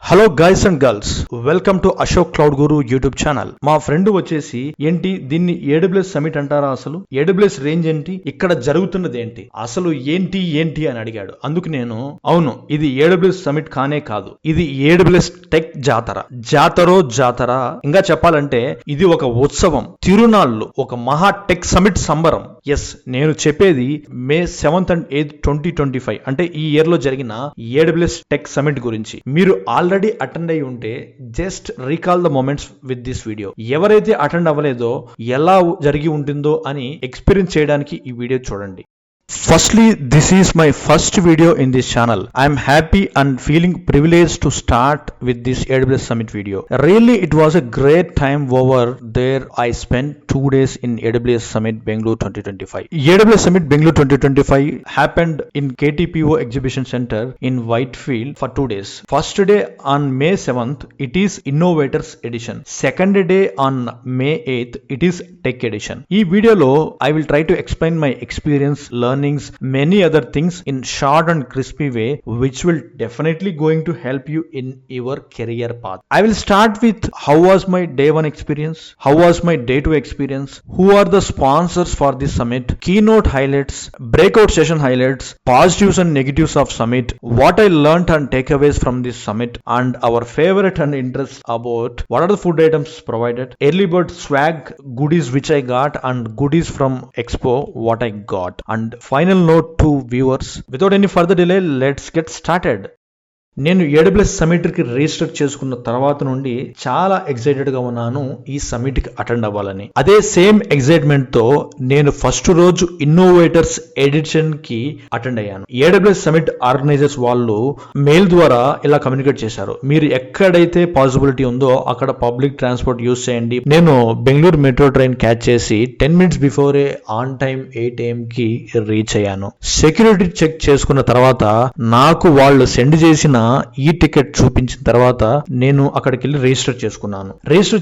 Hello guys and girls, welcome to Ashok cloud Guru YouTube channel. మా friend వచ్చేసి ఏంటి దీన్ని AWS సమిట్ అంటారా, అసలు AWS రేంజ్ ఏంటి, ఇక్కడ జరుగుతున్నది ఏంటి, అసలు ఏంటి అని అడిగాడు. అందుకు నేను అవును, ఇది AWS సమిట్ కానే కాదు, ఇది AWS టెక్ జాతర. ఇంకా చెప్పాలంటే ఇది ఒక ఉత్సవం, తిరునాళ్ళు, ఒక మహా టెక్ సమిట్ సంబరం. ఎస్, నేను చెప్పేది మే 7th and 8th 2025 అంటే ఈ ఇయర్ లో జరిగిన AWS టెక్ సమిట్ గురించి. మీరు ఆల్రెడీ అటెండ్ అయి ఉంటే just recall the moments with this video. ఎవరైతే అటెండ్ అవ్వలేదో ఎలా జరిగి ఉంటుందో అని ఎక్స్పీరియన్స్ చేయడానికి ఈ వీడియో చూడండి. Firstly, this is my first video in this channel. I am happy and feeling privileged to start with this AWS Summit video. Really, it was a great time over there. I spent 2 days in AWS Summit Bangalore 2025. AWS Summit Bangalore 2025 happened in KTPO Exhibition Center in Whitefield for 2 days. First day on May 7th, it is Innovators Edition. Second day on May 8th, it is Tech Edition. ఈ వీడియోలో I will try to explain my experience, learnings, many other things in short and crispy way, which will definitely going to help you in your career path. I will start with how was my day 1 experience, how was my day 2 experience, who are the sponsors for this summit, keynote highlights, breakout session highlights, positives and negatives of summit, what I learned and takeaways from this summit, and our favorite and interest about what are the food items provided, early bird swag goodies which I got, and goodies from Expo what I got, and final note to viewers. Without any further delay, let's get started. నేను AWS సమిట్కి register చేసుకున్న తర్వాత నుండి చాలా excited గా ఉన్నాను ఈ summit కి attend అవ్వాలని. అదే సేమ్ ఎక్సైట్మెంట్ తో నేను ఫస్ట్ రోజు ఇన్నోవేటర్స్ ఎడిషన్ కి అటెండ్ అయ్యాను. AWS సమిట్ ఆర్గనైజర్స్ వాళ్ళు మెయిల్ ద్వారా ఇలా కమ్యూనికేట్ చేశారు, మీరు ఎక్కడైతే పాసిబిలిటీ ఉందో అక్కడ పబ్లిక్ ట్రాన్స్పోర్ట్ యూజ్ చేయండి. నేను బెంగళూరు మెట్రో ట్రైన్ క్యాచ్ చేసి 10 minutes before on time 8 AM కి రీచ్ అయ్యాను. సెక్యూరిటీ చెక్ చేసుకున్న తర్వాత నాకు వాళ్ళు సెండ్ చేసిన ఈ టికెట్ చూపించిన తర్వాత నేను అక్కడికి వెళ్ళి రిజిస్టర్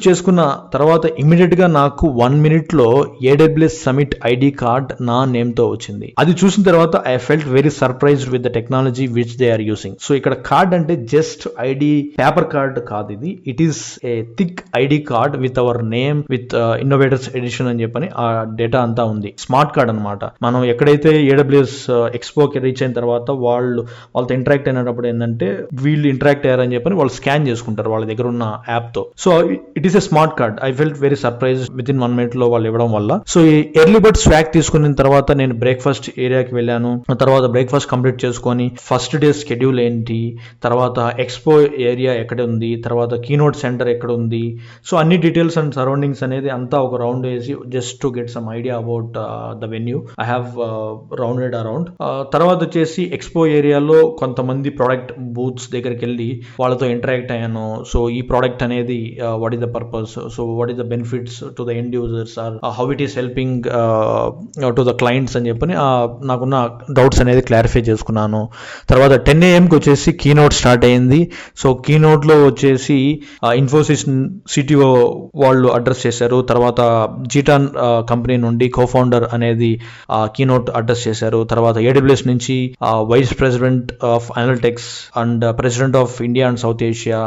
చేసుకున్న తర్వాత ఇమీడియట్ గా నాకు 1 minute లో AWS సమిట్ ఐడి కార్డ్ నా నేమ్ తో వచ్చింది. అది చూసిన తర్వాత I felt very surprised with the technology which they are using. So ఇక్కడ కార్డ్ అంటే జస్ట్ ఐడి పేపర్ కార్డ్ కాదు, ఇది it is a thick ID card with our name with innovators edition అని చెప్పని ఆ డేటా అంతా ఉంది. స్మార్ట్ కార్డ్ అనమాట. మనం ఎక్కడైతే AWS ఎక్స్పోకి రీచ్ అయిన తర్వాత వాళ్ళతో ఇంటరాక్ట్ అయినప్పుడు ఏంటంటే వీళ్ళు ఇంటరాక్ట్ అయ్యారని చెప్పని వాళ్ళు స్కాన్ చేసుకుంటారు వాళ్ళ దగ్గర ఉన్న యాప్ తో. So it is a smart card. I felt very surprise with in 1 minute లో వాళ్ళు ఇవ్వడం వల్ల. సో ఈ ఎర్లీ బర్డ్ స్వాగ్ తీసుకున్న తర్వాత నేను బ్రేక్ఫాస్ట్ ఏరియాకి వెళ్ళాను. తర్వాత బ్రేక్ఫాస్ట్ కంప్లీట్ చేసుకొని ఫస్ట్ డే స్కెడ్యూల్ ఏంటి, తర్వాత ఎక్స్పో ఏరియా ఎక్కడ ఉంది, తర్వాత కీనోట్ సెంటర్ ఎక్కడ ఉంది, సో అన్ని డీటెయిల్స్ అండ్ సరౌండింగ్స్ అనేది అంతా ఒక రౌండ్ వేసి just to get some idea about the venue I have rounded around. తర్వాత వచ్చేసి ఎక్స్పో ఏరియాలో కొంతమంది ప్రోడక్ట్ బూత్స్ దగ్గరికి వెళ్ళి వాళ్ళతో ఇంటరాక్ట్ అయ్యాను. సో ఈ ప్రోడక్ట్ అనేది what is the purpose, so what is the benefits to the end users, or how it is helping to the clients అని చెప్పని నాకున్న డౌట్స్ అనేది క్లారిఫై చేసుకున్నాను. తర్వాత 10 AM వచ్చేసి కీనోట్ స్టార్ట్ అయింది. సో కీనోట్ లో వచ్చేసి ఇన్ఫోసిస్ సిటిఓ వాళ్ళు అడ్రస్ చేశారు. తర్వాత జీటాన్ కంపెనీ నుండి కోఫౌండర్ అనేది కీనోట్ అడ్రస్ చేశారు. తర్వాత AWS నుంచి vice president of analytics and president of India and South Asia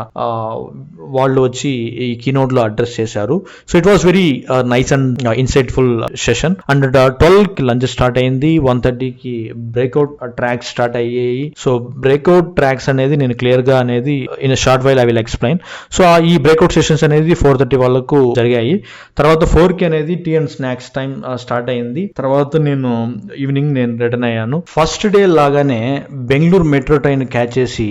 వాళ్ళు వచ్చి ఈ కీనోట్ లో అడ్రస్ చేశారు. So it was very nice and insightful session. And 12 కి లంచ్ స్టార్ట్ అయింది. 1:30 కి బ్రేక్అవుట్ ట్రాక్స్ స్టార్ట్ అయ్యాయి. సో బ్రేక్అవుట్ ట్రాక్స్ అనేది నేను క్లియర్ గా అనేది in short while I will explain. So ఈ బ్రేక్అవుట్ సెషన్స్ అనేది 4:30 వాళ్ళకు జరిగాయి. తర్వాత 4 కి అనేది tea and snacks time start అయింది. తర్వాత నేను ఈవినింగ్ రిటర్న్ అయ్యాను. ఫస్ట్ డే లాగానే బెంగళూరు మెట్రో ట్రైన్ క్యాచ్ చేసి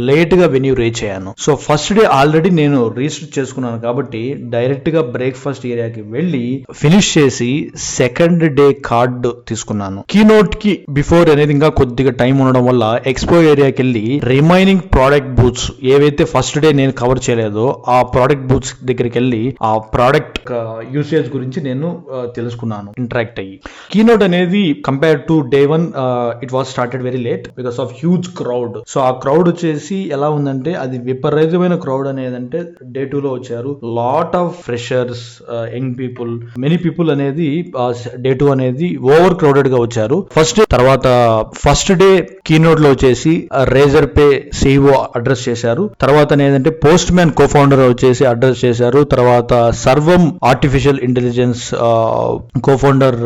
లేట్ గా వెన్యూ రీచ్ అయ్యాను. సో ఫస్ట్ డే ఆల్రెడీ నేను రిజిస్టర్ చేసుకున్నాను కాబట్టి డైరెక్ట్ గా బ్రేక్ఫాస్ట్ ఏరియాకి వెళ్ళి ఫినిష్ చేసి సెకండ్ డే కార్డు తీసుకున్నాను. కీనోట్ కి బిఫోర్ అనేది ఇంకా కొద్దిగా టైం ఉండడం వల్ల ఎక్స్పో ఏరియాకి వెళ్ళి రిమైనింగ్ ప్రోడక్ట్ బూత్స్ ఏవైతే ఫస్ట్ డే నేను కవర్ చేయలేదో ఆ ప్రోడక్ట్ బూత్స్ దగ్గరికి వెళ్ళి ఆ ప్రోడక్ట్ యూసేజ్ గురించి నేను తెలుసుకున్నాను ఇంటరాక్ట్ అయ్యి. కీనోట్ అనేది compare to day 1 it was started very late because of huge crowd. So ఆ క్రౌడ్ క్రౌడ్ వచ్చేసి ఎలా ఉందంటే అది విపరీతమైన క్రౌడ్ అనేది అంటే డే 2 లో వచ్చారు. Lot of freshers, young people, many people అనేది డే 2 అనేది ఓవర్ క్రౌడెడ్ గా వచ్చారు. ఫస్ట్ డే కీనోట్ లో వచ్చేసి రేజర్ పే సిఇఓ అడ్రస్ చేశారు. తర్వాత ఏంటంటే పోస్ట్ మ్యాన్ కోఫౌండర్ వచ్చేసి అడ్రస్ చేశారు. తర్వాత సర్వం ఆర్టిఫిషియల్ ఇంటెలిజెన్స్ కోఫౌండర్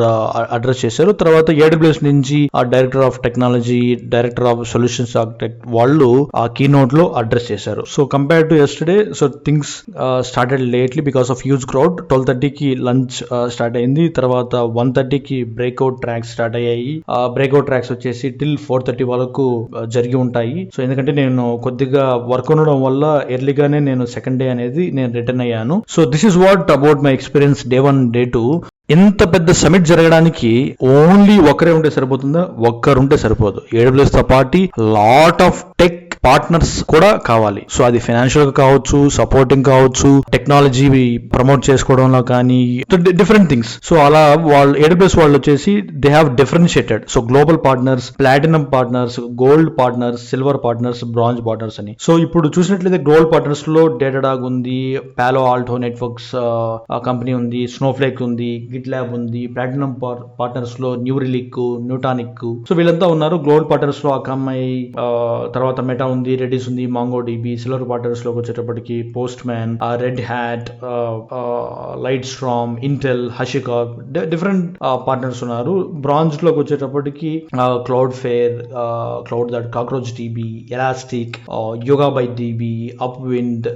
అడ్రస్ చేశారు. తర్వాత AWS నుంచి director of technology, director of solutions architect వాళ్ళు ఆ కీనోట్ లో అడ్రస్ చేశారు. So compare to yesterday, so things started lately because of huge crowd. 12:30కి లంచ్ స్టార్ట్ అయింది. తర్వాత 1:30కి బ్రేక్అవుట్ ట్రాక్స్ స్టార్ట్ అయ్యాయి. బ్రేక్అవుట్ ట్రాక్స్ వచ్చేసి టిల్ 4:30 వరకు జరిగి ఉంటాయి. సో ఎందుకంటే నేను కొద్దిగా వర్క్ ఉండడం వల్ల ఎర్లీగానే నేను సెకండ్ డే అనేది నేను రిటర్న్ అయ్యాను. So this is what about my experience day 1, day 2. ఇంత పెద్ద సమిట్ జరగడానికి ఓన్లీ ఒకరే ఉంటే సరిపోతుందా? ఒక్కరుంటే సరిపోదు. AWS తో పాటు లాట్ ఆఫ్ టెక్ పార్ట్నర్స్ కూడా కావాలి. సో అది ఫైనాన్షియల్ గా కావచ్చు, సపోర్టింగ్ కావచ్చు, టెక్నాలజీ ప్రమోట్ చేసుకోవడంలో కానీ డిఫరెంట్ థింగ్స్. సో అలా వాళ్ళు AWS వాళ్ళు వచ్చేసి they have differentiated. So global partners, platinum partners, gold partners, silver partners, bronze partners అని. సో ఇప్పుడు చూసినట్లయితే గోల్డ్ పార్ట్నర్స్ లో డేటాడాగ్ ఉంది, పాలో ఆల్టో నెట్వర్క్స్ కంపెనీ ఉంది, స్నోఫ్లేక్ ఉంది, గిట్ ల్యాబ్ ఉంది. ప్లాటినం పార్ట్నర్స్ లో న్యూ రిలిక్, న్యూటానిక్, సో వీళ్ళంతా ఉన్నారు. గోల్డ్ పార్ట్నర్స్ లో అకామై, తర్వాత మెటా ఉంది, రెడిస్ ఉంది, మాంగో డిబి. సిల్వర్ పార్ట్నర్స్ లోకి వచ్చేటప్పటికి Postman, Red Hat, Lightstorm, Intel, హషికా, డిఫరెంట్ పార్ట్నర్స్ ఉన్నారు. బ్రాంజ్ లోకి వచ్చేటప్పటికి Cloudflare, CloudThat, CockroachDB, Elastic, YugabyteDB, Upwind,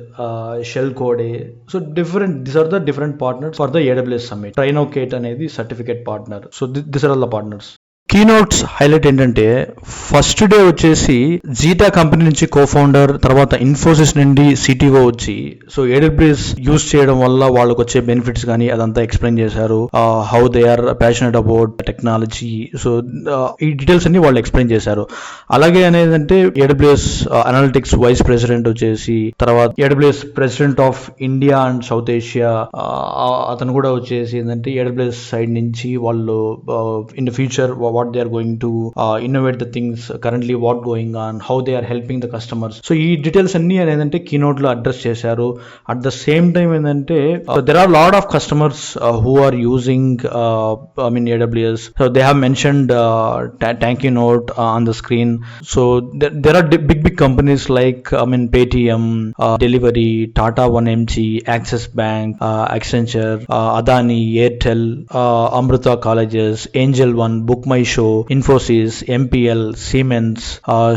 shell code. So these are the different partners for the AWS summit. Trainocate అనేది certificate partner. So this are all the partners. Keynotes highlight ఏంటంటే first day వచ్చేసి Zeta company నుంచి cofounder, తర్వాత ఇన్ఫోసిస్ నుండి CTO వచ్చి so AWS use చేయడం వల్ల వాళ్ళకి వచ్చే బెనిఫిట్స్ కానీ అదంతా ఎక్స్ప్లెయిన్ చేశారు. How they are passionate about technology. So ఈ డీటెయిల్స్ అన్ని వాళ్ళు ఎక్స్ప్లెయిన్ చేశారు. అలాగే అనేదంటే AWS అనలిటిక్స్ వైస్ ప్రెసిడెంట్ వచ్చేసి, తర్వాత AWS president of India and South Asia అతను కూడా వచ్చేసి ఏంటంటే AWS సైడ్ నుంచి వాళ్ళు in the future what they are going to innovate the things currently, what going on, how they are helping the customers. So ఈ details అన్ని ఏంటంటే keynote లో అడ్రస్ చేశారు. అట్ ద సేమ్ టైం ఏంటంటే there are lot of customers who are using AWS. So they have mentioned thank you note on the screen. So there are big companies like Paytm, Delivery, Tata 1mg, Axis Bank, Accenture, Adani, Airtel, Amrita Colleges, Angel One, Book My Show, Infosys, MPL, Siemens,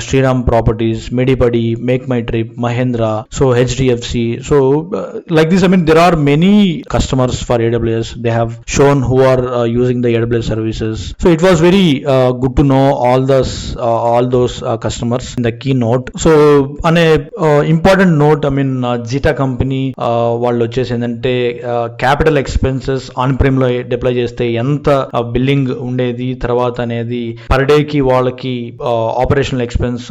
Shriram Properties, Medipadi, Make My Trip, Mahindra, so HDFC. So like this, there are many customers for AWS. They have shown who are using the AWS services. So it was very good to know all those customers in the keynote. So on a important note, Zeta company వాళ్ళు వచ్చేసి ఏంటంటే capital expenses on ప్రిమ్ లో deploy చేస్తే ఎంత billing ఉండేది, తర్వాత అనేది per day కి వాళ్ళకి ఆపరేషనల్ ఎక్స్పెన్స్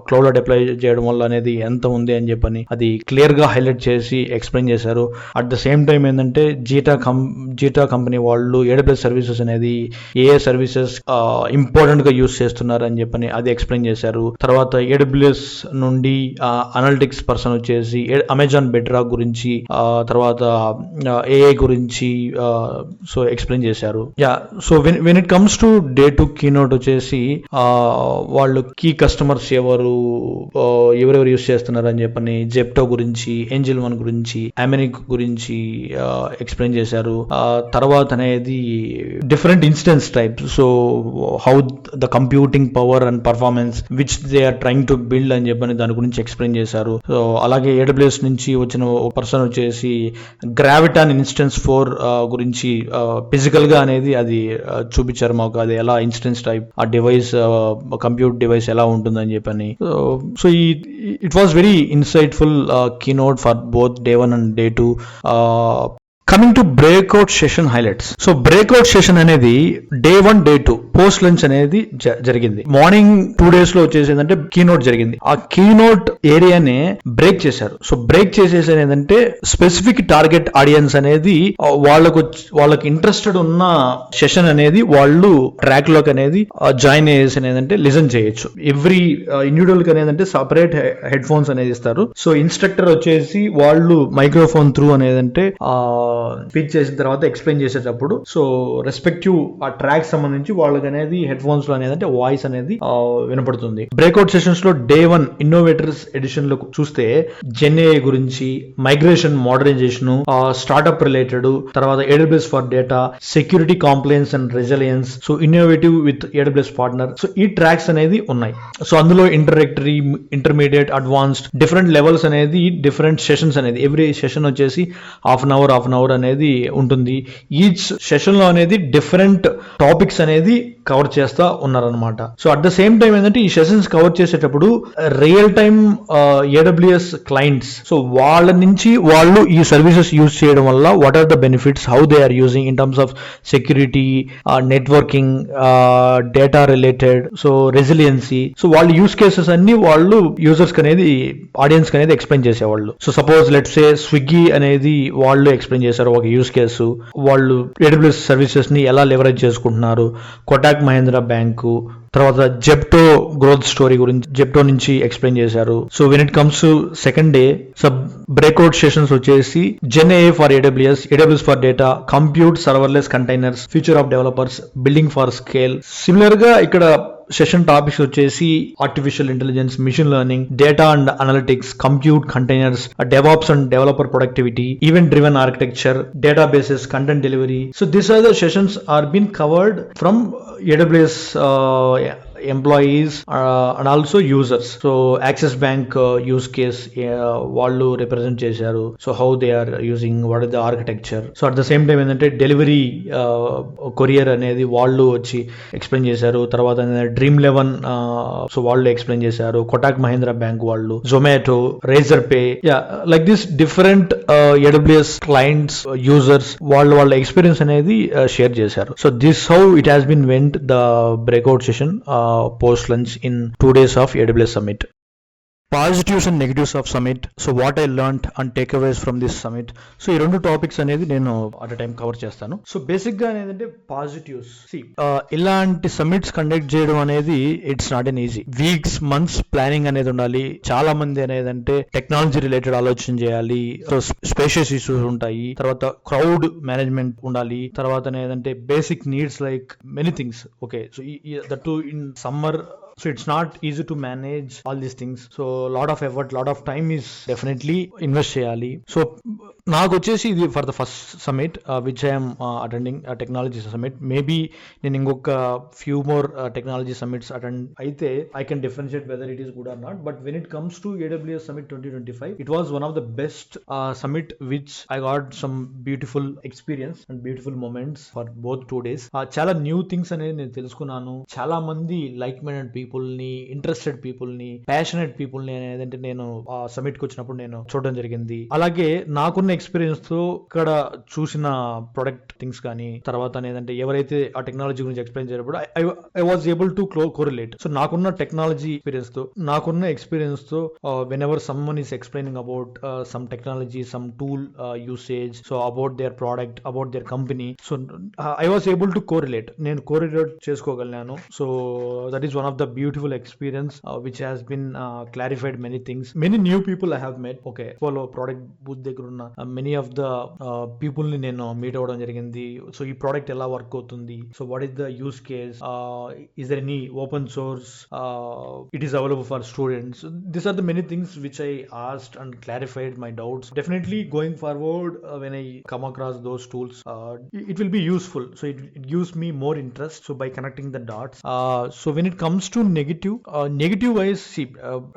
క్లౌడ్ లో డిప్లాయ్ చేయడం వల్ల అనేది ఎంత ఉంది అని చెప్పని అది క్లియర్ గా హైలైట్ చేసి ఎక్స్ప్లెయిన్ చేశారు. అట్ ద సేమ్ టైం ఏంటంటే జీటా కంపెనీ వాళ్ళు AWS సర్వీసెస్ అనేది ఏ సర్వీసెస్ ఇంపార్టెంట్ గా యూస్ చేస్తున్నారు అని చెప్పని అది ఎక్స్ప్లెయిన్ చేశారు. తర్వాత AWS నుండి అనలిటిక్స్ పర్సన్ వచ్చేసి అమెజాన్ బెడ్రాక్ గురించి, తర్వాత AI గురించి సో ఎక్స్ప్లెయిన్ చేశారు. So when it comes to day 2 keynote వచ్చేసి వాళ్ళు కీ కస్టమర్స్ ఎవరెవరు యూస్ చేస్తున్నారు అని చెప్పని జెప్టో గురించి, ఏంజల్ వన్ గురించి, అమెనిక్ గురించి ఎక్స్ప్లెయిన్ చేశారు. తర్వాత అనేది different instance types, so how the computing power and performance which they are trying to build అని చెప్పని దాని గురించి ఎక్స్ప్లెయిన్ చేశారు. సో అలాగే AWS నుంచి వచ్చిన ఒక పర్సన్ వచ్చేసి గ్రావిటాన్ ఇన్స్టెన్స్ 4 గురించి ఫిజికల్ గా అనేది అది చూపించారు మాకు, అది ఎలా ఇన్స్టెన్స్ టైప్ ఆ డివైస్ కంప్యూట్ డివైస్ ఎలా ఉంటుందని చెప్పని. So it was very insightful keynote for both day 1 and day 2. Coming to breakout session highlights. So breakout session అనేది డే 1 డే 2 పోస్ట్ లంచ్ అనేది జరిగింది. మార్నింగ్ 2 days లో వచ్చేసి ఏంటంటే కీనోట్ జరిగింది. ఆ కీనోట్ ఏరియానే బ్రేక్ చేశారు. సో బ్రేక్ చేసేసి ఏంటంటే స్పెసిఫిక్ టార్గెట్ ఆడియన్స్ అనేది వాళ్ళకి ఇంట్రెస్టెడ్ ఉన్న సెషన్ అనేది వాళ్ళు ట్రాక్ లోకి అనేది జాయిన్ అయ్యేసి ఏంటంటే లిజన్ చేయొచ్చు. ఎవ్రీ ఇండివిజువల్ కి అనేది సపరేట్ హెడ్ ఫోన్స్ అనేది ఇస్తారు. సో ఇన్స్ట్రక్టర్ వచ్చేసి వాళ్ళు మైక్రోఫోన్ త్రూ అనేదంటే స్పీచ్ చేసిన తర్వాత ఎక్స్ప్లెయిన్ చేసేటప్పుడు సో రెస్పెక్టివ్ ఆ ట్రాక్ సంబంధించి వాళ్ళకి అనేది హెడ్ ఫోన్స్ లో అనేది వాయిస్ అనేది వినపడుతుంది. బ్రేక్అవుట్ సెషన్స్ లో డే 1 ఇన్నోవేటర్స్ ఎడిషన్ లో చూస్తే జెన్ఏఐ గురించి, మైగ్రేషన్ మోడర్నైజేషన్, స్టార్ట్అప్ రిలేటెడ్, తర్వాత AWS for data, security compliance and resilience, so innovative with AWS partner, so ఈ ట్రాక్స్ అనేది ఉన్నాయి. సో అందులో introductory, intermediate, advanced different levels అనేది డిఫరెంట్ సెషన్స్ అనేది ఎవ్రీ సెషన్ వచ్చేసి హాఫ్ అన్ అవర్ అనేది ఉంటుంది. ఈచ్ సెషన్ లో అనేది డిఫరెంట్ టాపిక్స్ అనేది కవర్ చేస్తా ఉన్నారనమాట. So at the same time ఏంటంటే ఈ సెషన్స్ కవర్ చేసేటప్పుడు real time AWS clients, so వాళ్ళ నుంచి వాళ్ళు ఈ సర్వీసెస్ యూజ్ చేయడం వల్ల what are the benefits, how they are using in terms of security, networking, data related, so resiliency, so వాళ్ళ యూస్ కేసెస్ అన్ని వాళ్ళు యూజర్స్ అనేది ఆడియన్స్ అనేది ఎక్స్ప్లెయిన్ చేసేవాళ్ళు. So suppose let's say Swiggy అనేది వాళ్ళు ఎక్స్ప్లెయిన్ చేశారు ఒక యూస్ కేసు, వాళ్ళు AWS సర్వీసెస్ ని ఎలా లెవరేజ్ చేసుకుంటున్నారు. కోటాక్ మహీంద్రా బ్యాంకు, తర్వాత జెప్టో గ్రోత్ స్టోరీ గురించి జెప్టో నుంచి ఎక్స్ప్లెయిన్ చేశారు. So when it comes to second day sub breakout sessions వచ్చేసి gen AI for AWS for data, compute serverless containers, future of developers, building for scale. Similar గా ఇక్కడ సెషన్ టాపిక్స్ వచ్చేసి artificial intelligence, machine learning, data and analytics, compute containers, DevOps and developer productivity, event driven architecture, databases, content delivery. So these are the sessions are been covered from AWS employees and also users. So Axis Bank use case వాళ్ళు represent చేశారు. So how they are using, what is the architecture. So at the same time ఏంటంటే delivery courier అనేది వాళ్ళు వచ్చి explain చేశారు. తర్వాత dream 11 so వాళ్ళు explain చేశారు. కోటాక్ మహీంద్రా బ్యాంక్ వాళ్ళు, Zomato, Razorpay, like this different AWS clients, users వాళ్ళ ఎక్స్పీరియన్స్ అనేది షేర్ చేశారు. So this how it has been went the breakout session post lunch in 2 days of AWS Summit. Positives and negatives of summit. So what I learned and takeaways from this summit. So ఈ 2 topics అనేది నేను at time cover చేస్తాను. So basic గా ఏంటంటే positives, ఇలాంటి summits conduct చేయడం అనేది it's not an easy. Weeks, months planning అనేది ఉండాలి. చాలా మంది అనేది అంటే టెక్నాలజీ రిలేటెడ్ ఆలోచన చేయాలి. సో స్పేషియస్ ఇష్యూస్ ఉంటాయి. తర్వాత క్రౌడ్ మేనేజ్మెంట్ ఉండాలి. తర్వాత ఏదంటే basic needs like many things. Okay, so that to in summer. So it's not easy to manage all these things. So lot of effort, lot of time is definitely invest cheyali. So నాకు వచ్చేసి ఇది for the first summit which I'm attending, technology summit. Maybe నేను ఇంకొక few more technology summits attend అయితే I can differentiate whether it is good or not. But when it comes to AWS Summit 2025, it was one of the best summit which I got some beautiful experience and beautiful moments for both 2 days. చాలా new things అనేది నేను తెలుసుకున్నాను. చాలా మంది like minded people ని, interested people ని, passionate people ని అనేది నేను ఆ సమిట్ కి వచ్చినప్పుడు నేను చూడడం జరిగింది. అలాగే నాకున్న ఎక్స్పీరియన్స్ తో ఇక్కడ చూసిన ప్రొడక్ట్ థింగ్స్ కానీ, తర్వాత ఏదంటే ఎవరైతే ఆ టెక్నాలజీ గురించి ఎక్స్ప్లెయిన్ చేసినప్పుడు I was able to correlate. So నాకున్న టెక్నాలజీ ఎక్స్పీరియన్స్ తో, నాకున్న ఎక్స్పీరియన్స్ తో whenever someone is explaining about some technology, some tool usage, so about their product, about their company, so I was able to correlate. నేను correlate చేసుకోగలిగాను. So that is one of the beautiful experience which has been clarified many things. Many new people I have met. Okay, follow product booth దగ్గర ఉన్న many of the people ని నేను meet అవ్వడం జరిగింది. So ఈ product ఎలా work అవుతుంది, so what is the use case, is there any open source, it is available for students. These are the many things which I asked and clarified my doubts. Definitely going forward, when I come across those tools, it will be useful. So it gives me more interest, so by connecting the dots. So when it comes to negative, negative wise, see,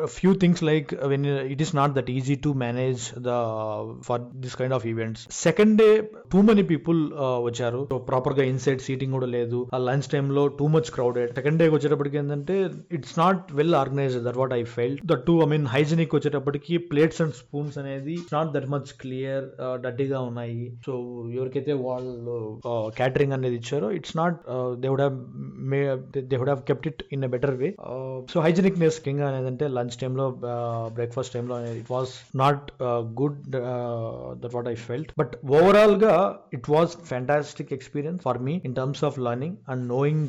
a few things like when it is not that easy to manage for this kind of events. Second day, too many people వచ్చారు. So proper గా inside seating కూడా లేదు. ఆ lunch time లో too much crowded. Second day వచ్చేటప్పటికి ఏంటంటే it's not well organised. That what I felt. That too I mean hygienic వచ్చేటప్పటికి plates and spoons అనేది నాట్ దట్ మచ్ క్లియర్, డర్టీగా ఉన్నాయి. సో ఎవరికైతే వాళ్ళు క్యాటరింగ్ అనేది ఇచ్చారో it's not they would have kept it in a better way. So hygienicness కింగ్ అనేది అంటే లంచ్ టైంలో, బ్రేక్ఫాస్ట్ టైంలో అనేది it was not good. That what I felt. But overall గా it was fantastic experience for me in terms of learning and knowing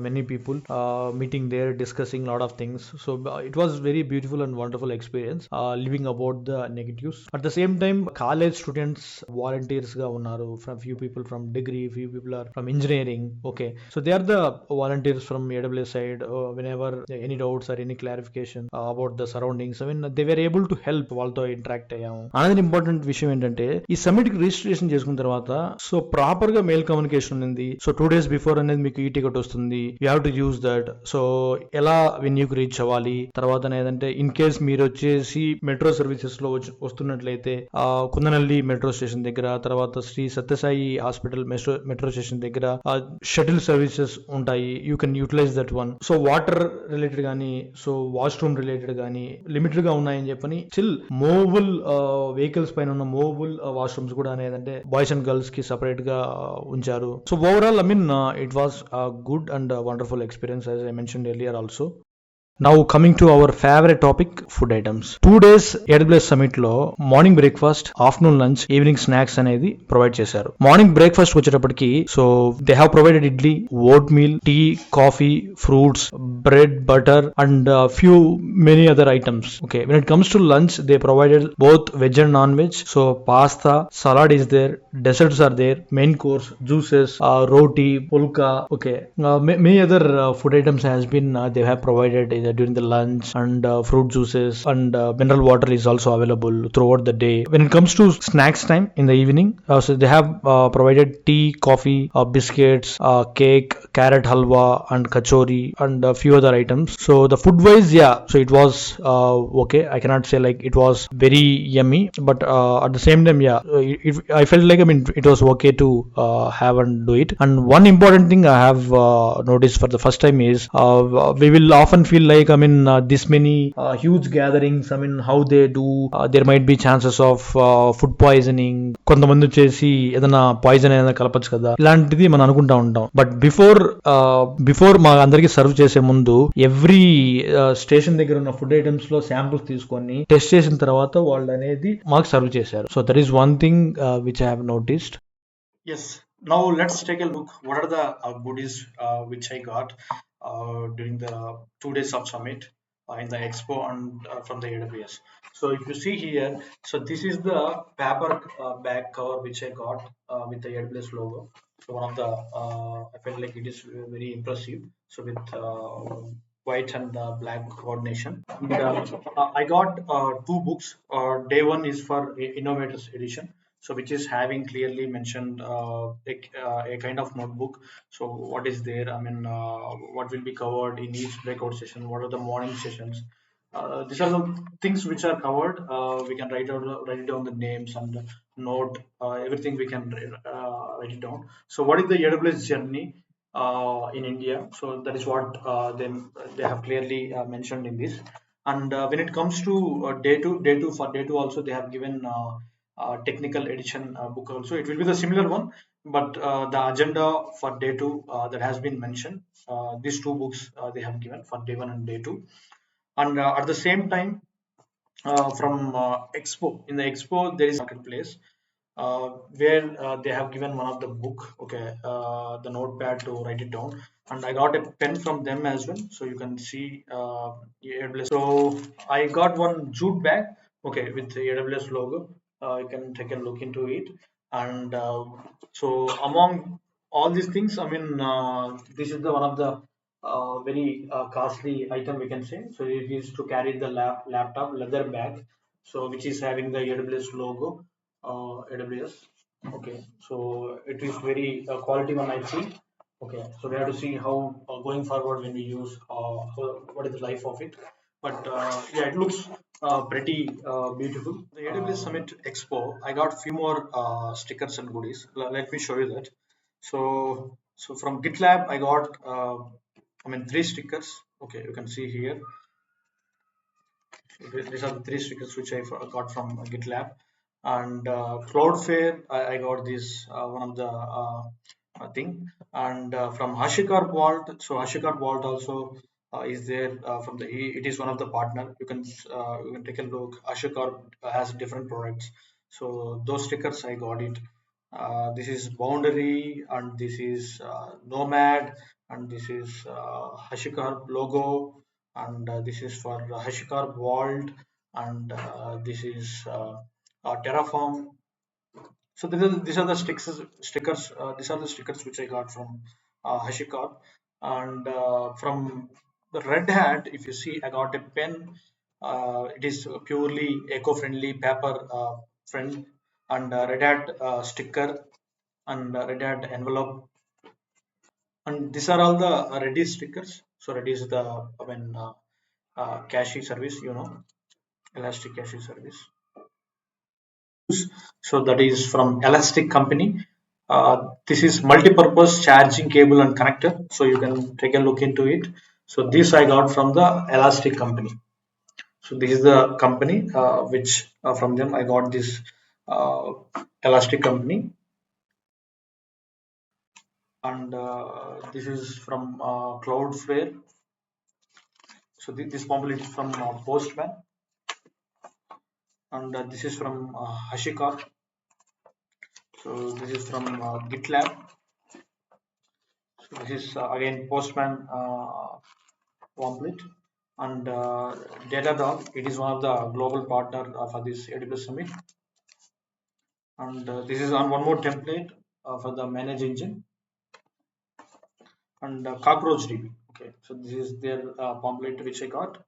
many people, meeting there, discussing lot of things. So it was very beautiful and wonderful experience, living about the negatives. At the same time, college students volunteers ga unnaru. From few people from degree, few people are from engineering. Okay, so they are the volunteers from AWS side. Whenever any doubts or any clarification about the surroundings, I mean they were able to help వాళ్ళతో interact అయ్యాము. అనేది important విషయం ఏంటంటే ఈ summit కి registration చేసుకున్న తర్వాత so proper గా మెయిల్ కమ్యూనికేషన్ ఉంది. సో 2 days బిఫోర్ అనేది మీకు ఈ టికెట్ వస్తుంది. You have to use that. So ఎలా వెన్యూకి రీచ్ అవ్వాలి, తర్వాత ఏదంటే ఇన్ కేస్ మీరు వచ్చేసి మెట్రో సర్వీసెస్ లో వస్తున్నట్లయితే కుందనల్లి మెట్రో స్టేషన్ దగ్గర, తర్వాత Shri Sathya Sai hospital metro station దగ్గర షటిల్ సర్వీసెస్ ఉంటాయి. You can utilise that one. So water related కానీ, సో వాష్రూమ్ రిలేటెడ్ కానీ లిమిటెడ్ గా ఉన్నాయని చెప్పని స్టిల్ మూవబుల్ వెహికల్స్ పైన ఉన్న మూవబుల్ వాష్రూమ్స్ కూడా అనేదంటే బాయ్స్ అండ్ గర్ల్స్ కి సెపరేట్ గా ఉంచారు. So overall I mean it was good and wonderful experience as I mentioned earlier also. Now coming to our favorite topic, food items. 2 days AWS Summit లో morning breakfast, afternoon lunch, evening snacks అనేది provide చేశారు. Morning breakfast వచ్చేటప్పటికి so they have provided idli, oatmeal, tea, coffee, fruits, bread, butter and few many other items. Okay, when it comes to lunch they provided both veg and non-veg. So pasta, salad is there, desserts are there, main course, juices, roti, pulka. Okay, many other food items has been they have provided during the lunch, and fruit juices and mineral water is also available throughout the day. When it comes to snacks time in the evening, so they have provided tea, coffee, biscuits, cake, carrot halwa and kachori and a few other items. So the food wise, yeah, so it was okay. I cannot say like it was very yummy, but at the same time, yeah, I felt like, I mean, it was okay to have and do it. And one important thing I have noticed for the first time is we will often feel like, I mean, this many huge gatherings, I mean, how they do, there might be chances of food poisoning. కొంతమంది వచ్చేసి ఏదైనా poison ఏదైనా కలపచ్చు కదా, ఇలాంటిది మనం అనుకుంటా ఉంటాం. But before మా అందరికి సర్వ్ చేసే ముందు ఎవ్రీ స్టేషన్ దగ్గర ఉన్న ఫుడ్ ఐటమ్స్ లో శాంపుల్స్ తీసుకొని టెస్ట్ చేసిన తర్వాత వాళ్ళు అనేది మాకు సర్వ్ చేశారు. So that is one thing which I have noticed. Yes. Now let's take a look. What are the goodies which I got during the 2 days of summit in the expo and from the AWS. So if you see here, so this is the paper bag cover which I got with the AWS logo. So one of the I felt like it is very impressive. So with white and black coordination. And, I got 2 books. Day one is for Innovators Edition. So which is having clearly mentioned a kind of notebook. So what is there, I mean, what will be covered in each breakout session, what are the morning sessions, these are the things which are covered. We can write down the names and note everything we can write it down. So what is the AWS journey in India? So that is what they have clearly mentioned in this. And when it comes to day two also they have given technical edition book also. It will be the similar one, but the agenda for day 2 that has been mentioned, these 2 books they have given for day 1 and day 2. And at the same time, from expo, in the expo there is marketplace where they have given one of the book. Okay, the notepad to write it down, and I got a pen from them as well. So you can see AWS. So I got one jute bag, okay, with the AWS logo. You can take a look into it. And so among all these things, I mean, this is the one of the very costly item we can say. So it is to carry the laptop leather bag, so which is having the AWS logo, AWS. Okay, so it is very quality one I see. Okay, so we have to see how going forward when we use what is the life of it. But yeah, it looks pretty beautiful. The AWS Summit Expo, I got few more stickers and goodies. Let me show you that. So from GitLab I got three stickers. Okay, you can see here. These are the three stickers which I got from GitLab. And Cloudflare, I got this one of the thing. And from HashiCorp Vault, so HashiCorp Vault also is there from the. It is one of the partner. You can take a look. HashiCorp has different products. So those stickers I got it. This is Boundary, and this is Nomad, and this is HashiCorp logo, and this is for HashiCorp Vault, and this is Terraform. So these are the stickers. These are the stickers which I got from HashiCorp, and from the Red Hat. If you see, I got a pen. It is purely eco-friendly, paper friend, and Red Hat sticker, and Red Hat envelope, and these are all the Redis stickers. So Redis is the cache service, Elastic Cache service. So that is from Elastic company. This is multi-purpose charging cable and connector. So you can take a look into it. So this I got from the Elastic company. So this is the company which from them I got this Elastic company, and this is from Cloudflare. So this pamphlet is from Postman, and this is from HashiCorp. So this is from GitLab. So this is again Postman pamphlet, and Datadog. It is one of the global partner for this AWS Summit, and this is on one more template for the manage engine, and CockroachDB. Okay, so this is their pamphlet which I got,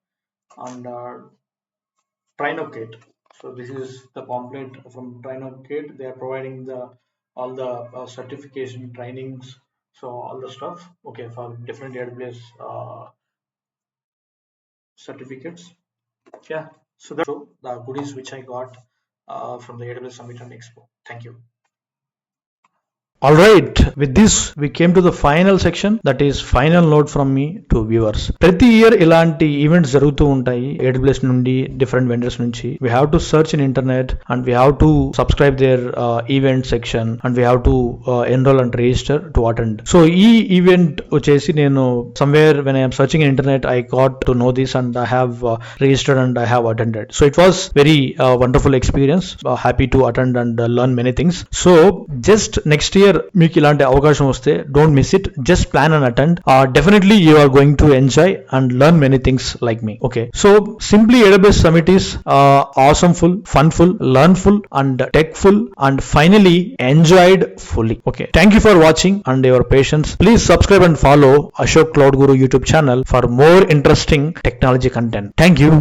and Trinocate. So this is the pamphlet from Trinocate. They are providing the all the certification trainings, so all the stuff. Okay, for different AWS certificates. Yeah, so that's the goodies which I got from the AWS Summit and Expo. Thank you. Alright, with this we came to the final section, that is final note from me to viewers. ప్రతి year ఇలాంటి events జరుగుతూ ఉంటాయి AWS నుండి different vendors నుంచి. We have to search in internet and we have to subscribe their event section and we have to enroll and register to attend. So ఈ event వచ్చేసి నేను somewhere when I am searching in internet I got to know this and I have registered and I have attended. So it was very wonderful experience. Happy to attend and learn many things. So just next year మీకు ఇలాంటి అవకాశం వస్తే don't miss it, just plan and attend. Definitely you are going to enjoy and learn many things like me. Okay, so simply AWS Summit is awesomeful, funful, learnful and techful and finally enjoyed fully. Okay, thank you for watching and your patience. Please subscribe and follow Ashok Cloud Guru YouTube channel for more interesting technology content. Thank you.